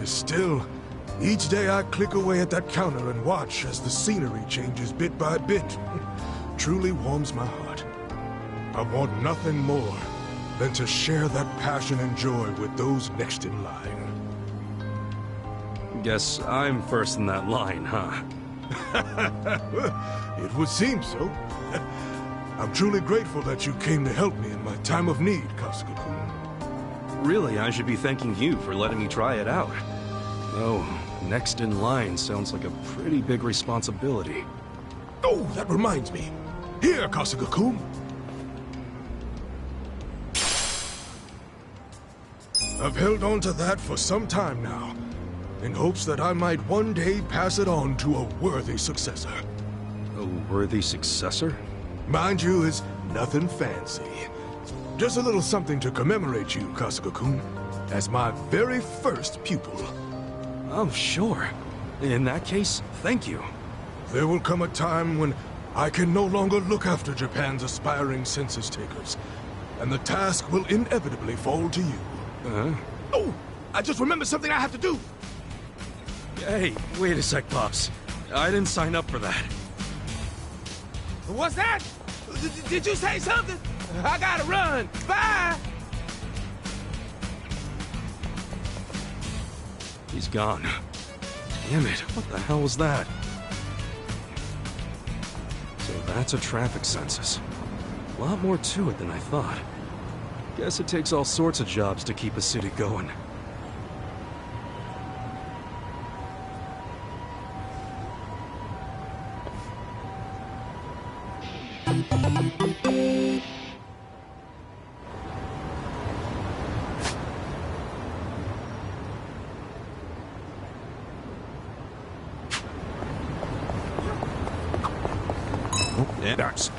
Still, each day I click away at that counter and watch as the scenery changes bit by bit. Truly warms my heart. I want nothing more than to share that passion and joy with those next in line. Guess I'm first in that line, huh? It would seem so. I'm truly grateful that you came to help me in my time of need, Kasuga-kun. Really, I should be thanking you for letting me try it out. Oh, next in line sounds like a pretty big responsibility. Oh, that reminds me. Here, Kasuga-kun. I've held on to that for some time now, in hopes that I might one day pass it on to a worthy successor. A worthy successor? Mind you, it's nothing fancy. Just a little something to commemorate you, Kasuga-kun. as my very first pupil. Oh, sure. In that case, thank you. There will come a time when I can no longer look after Japan's aspiring census takers, and the task will inevitably fall to you. Oh, I just remembered something I have to do! Hey, wait a sec, Pops. I didn't sign up for that. What's that? Did you say something? I gotta run. Bye! He's gone. Damn it, what the hell was that? So that's a traffic census. A lot more to it than I thought. Guess it takes all sorts of jobs to keep a city going. That's...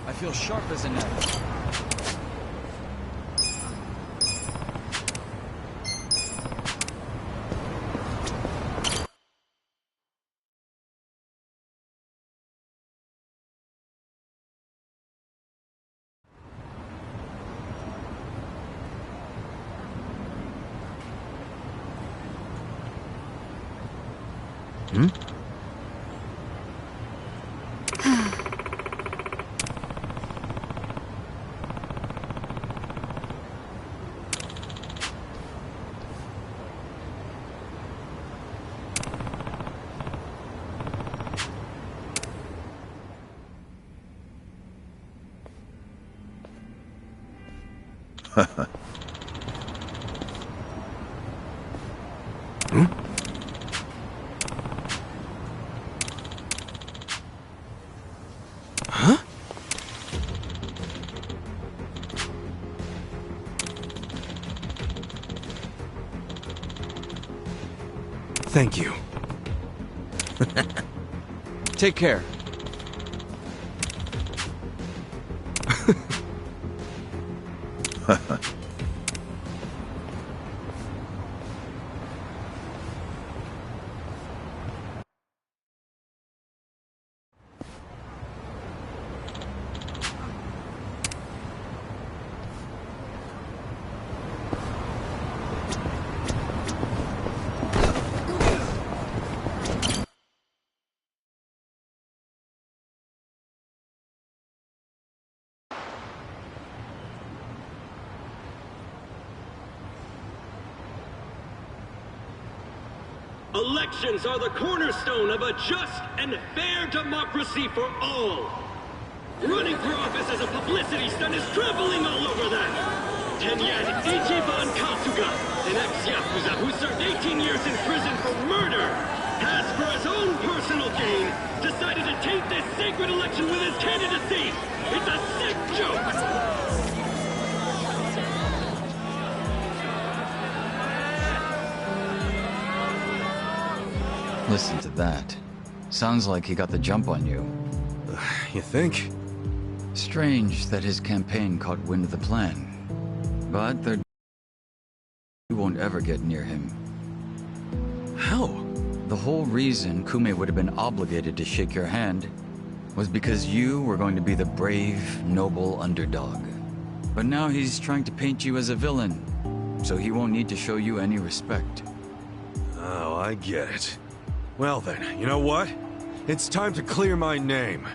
I feel sharp as an axe. Huh? Thank you. Take care. Elections are the cornerstone of a just and fair democracy for all. Running for office as a publicity stunt is traveling all over that. And yet, Ichiban Kasuga, an ex-Yakuza who served 18 years in prison for murder, has, for his own personal gain, decided to taint this sacred election with his candidacy. It's a sick joke. Listen to that. Sounds like he got the jump on you. You think? Strange that his campaign caught wind of the plan. But you won't ever get near him. How? The whole reason Kume would have been obligated to shake your hand was because you were going to be the brave, noble underdog. But now he's trying to paint you as a villain, so he won't need to show you any respect. Oh, I get it. Well then, you know what? It's time to clear my name.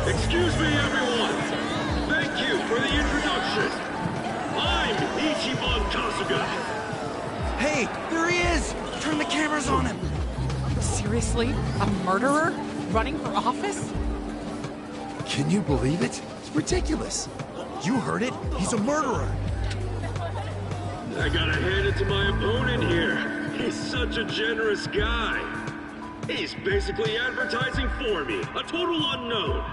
Excuse me, everyone. Thank you for the introduction. I'm Ichiban Kasuga. Hey, there he is! Turn the cameras on him! Seriously? A murderer? Running for office? Can you believe it? It's ridiculous. You heard it. He's a murderer. I gotta hand it to my opponent here. He's such a generous guy. He's basically advertising for me, a total unknown.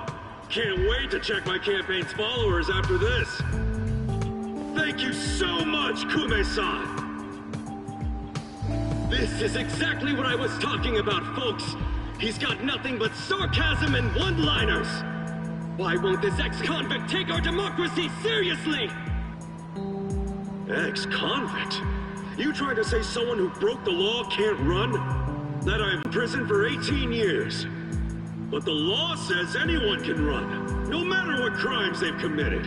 Can't wait to check my campaign's followers after this. Thank you so much, Kume-san. This is exactly what I was talking about, folks. He's got nothing but sarcasm and one-liners. Why won't this ex-convict take our democracy seriously? Ex-convict? You trying to say someone who broke the law can't run? That I'm in prison for 18 years. But the law says anyone can run, no matter what crimes they've committed.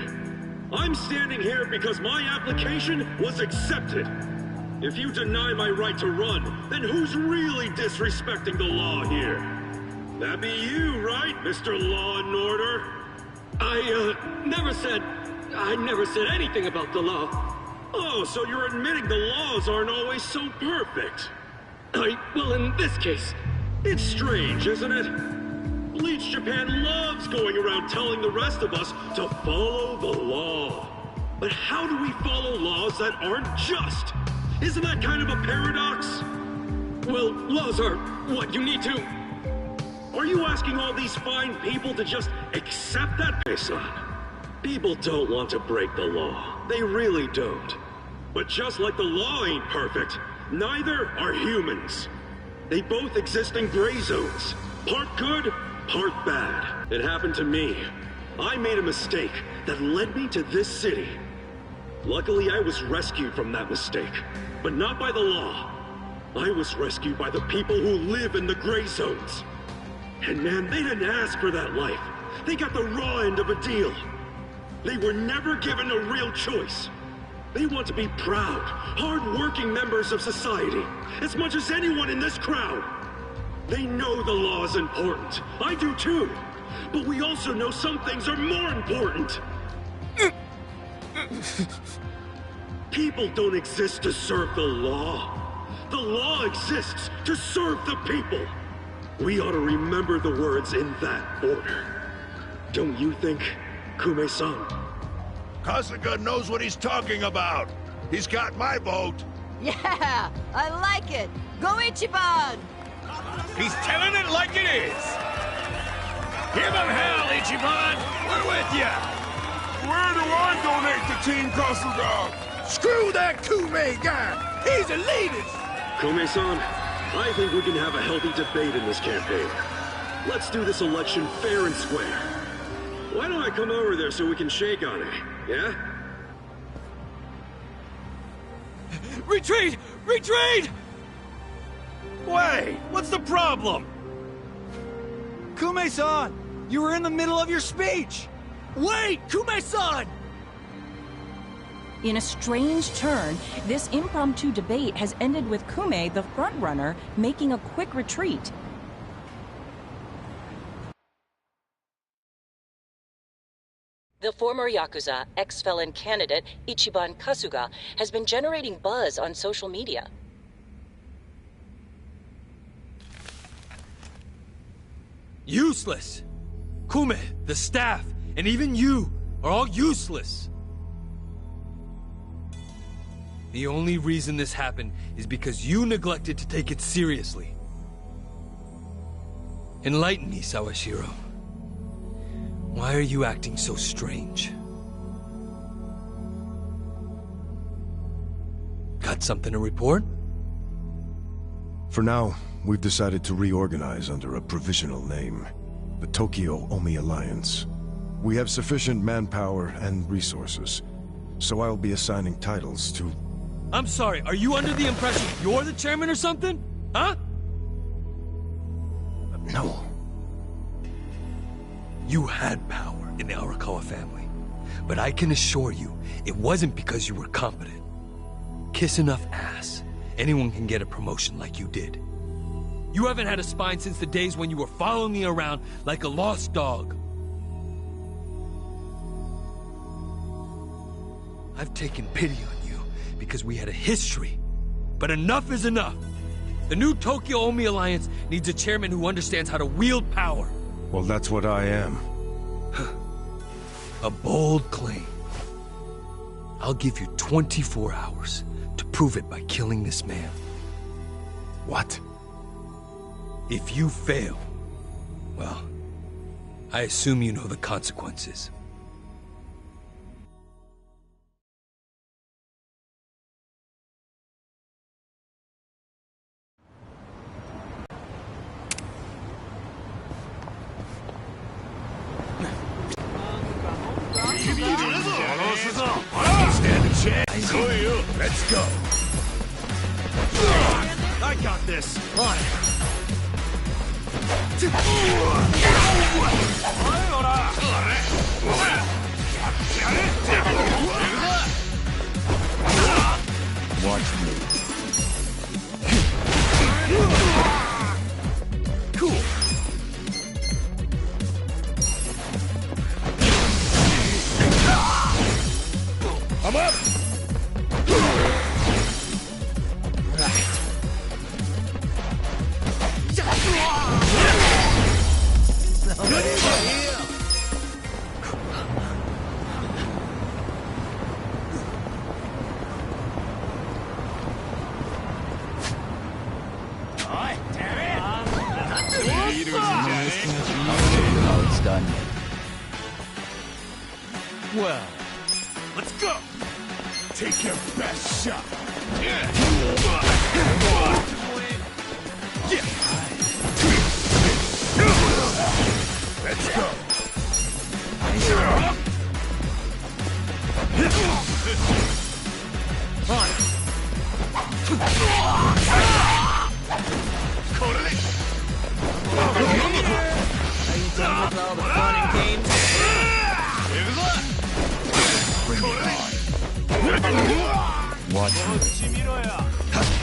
I'm standing here because my application was accepted. If you deny my right to run, then who's really disrespecting the law here? That'd be you, right, Mr. Law and Order? I never said anything about the law. Oh, so you're admitting the laws aren't always so perfect. Well, in this case, it's strange, isn't it? Bleach Japan loves going around telling the rest of us to follow the law. But how do we follow laws that aren't just? Isn't that kind of a paradox? Well, laws are what you need to... Are you asking all these fine people to just accept that, son? People don't want to break the law. They really don't. But just like the law ain't perfect, neither are humans. They both exist in gray zones. Part good, part bad. It happened to me. I made a mistake that led me to this city. Luckily, I was rescued from that mistake, but not by the law. I was rescued by the people who live in the gray zones. And man, they didn't ask for that life. They got the raw end of a deal. They were never given a real choice. They want to be proud, hard-working members of society, as much as anyone in this crowd. They know the law is important. I do too. But we also know some things are more important. People don't exist to serve the law. The law exists to serve the people. We ought to remember the words in that order. Don't you think, Kume-san? Kasuga knows what he's talking about. He's got my vote. Yeah, I like it. Go Ichiban! He's telling it like it is. Give him hell, Ichiban. We're with ya. Where do I donate to Team Kasuga? Screw that Kume guy. He's a elitist. Kume-san, I think we can have a healthy debate in this campaign. Let's do this election fair and square. Why don't I come over there so we can shake on it, yeah? Retreat! Retreat! Wait, what's the problem? Kume-san, you were in the middle of your speech. Wait, Kume-san! In a strange turn, this impromptu debate has ended with Kume, the frontrunner, making a quick retreat. The former Yakuza, ex-felon candidate Ichiban Kasuga has been generating buzz on social media. Useless! Kume, the staff, and even you are all useless! The only reason this happened is because you neglected to take it seriously. Enlighten me, Sawashiro. Why are you acting so strange? Got something to report? For now, we've decided to reorganize under a provisional name, the Tokyo Omi Alliance. We have sufficient manpower and resources, so I'll be assigning titles to... I'm sorry, are you under the impression you're the chairman or something? Huh? No. You had power in the Arakawa family, but I can assure you, it wasn't because you were competent. Kiss enough ass, anyone can get a promotion like you did. You haven't had a spine since the days when you were following me around like a lost dog. I've taken pity on you because we had a history. But enough is enough. The new Tokyo Omi Alliance needs a chairman who understands how to wield power. Well, that's what I am. A bold claim. I'll give you 24 hours to prove it by killing this man. What? If you fail, well, I assume you know the consequences. Stand a chance. Let's go. I got this. On it. Watch me. Cool. I'm up. How it's done. Well, let's go. Take your best shot. Let's go. Are you done with all the fun and games? Watch me.